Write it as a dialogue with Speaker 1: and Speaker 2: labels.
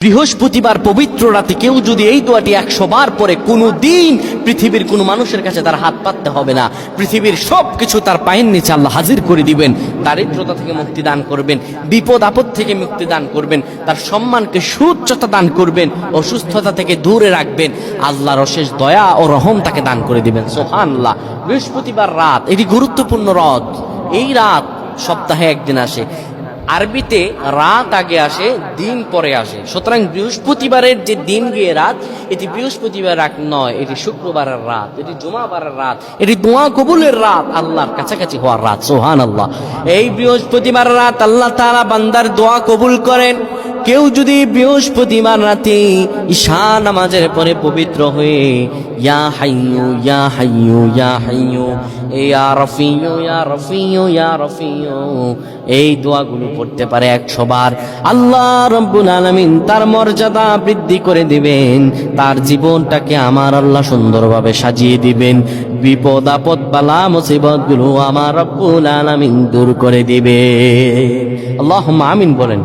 Speaker 1: বৃহস্পতিবার পবিত্র রাতে কেউ যদি এই দোয়াটি 100 বার পরে, কোনো দিন পৃথিবীর কোনো মানুষের কাছে তার হাত পাততে হবে না। পৃথিবীর সবকিছু তার পায়ের নিচে আল্লাহ হাজির করে দিবেন। দারিদ্রতা থেকে মুক্তি দান করবেন, বিপদ আপদ থেকে মুক্তি দান করবেন, তার সম্মানকে সুউচ্চতা দান করবেন, অসুস্থতা থেকে দূরে রাখবেন। আল্লাহর অশেষ দয়া ও রহম তাকে দান করে দিবেন। সুবহানাল্লাহ। বৃহস্পতিবার রাত এটি গুরুত্বপূর্ণ রাত। এই রাত সপ্তাহে একদিন আসে। আরবিতে রাত আগে আসে, দিন পরে আসে। সুতরাং বৃহস্পতিবারের যে দিন গিয়ে রাত, এটি বৃহস্পতিবার রাত নয়, এটি শুক্রবারের রাত, এটি জুমাবারের রাত, এটি দোয়া কবুলের রাত, আল্লাহর কাছাকাছি হওয়ার রাত। সুবহানাল্লাহ। এই বৃহস্পতিবার রাত আল্লাহ তাআলা বান্দার দোয়া কবুল করেন। কেউ যদি বৃহস্পতিবার রাতে ঈশা নামাজের পরে পবিত্র হয়ে ইয়া হাইয়ু ইয়া হাইয়ু ইয়া হাইয়ু ইয়া রফিয়ু ইয়া রফিয়ু ইয়া রফিয়ু এই দোয়াগুলো পড়তে পারে 100 বার, আল্লাহ রাব্বুল আলামিন তার মর্যাদা বৃদ্ধি করে দিবেন। তার জীবনটাকে আমার আল্লাহ সুন্দরভাবে সাজিয়ে দিবেন। বিপদ আপদ বালা মুসিবত গুলো আমার রাব্বুল আলামিন দূর করে দিবে। আল্লাহুম্মা আমিন বলেন।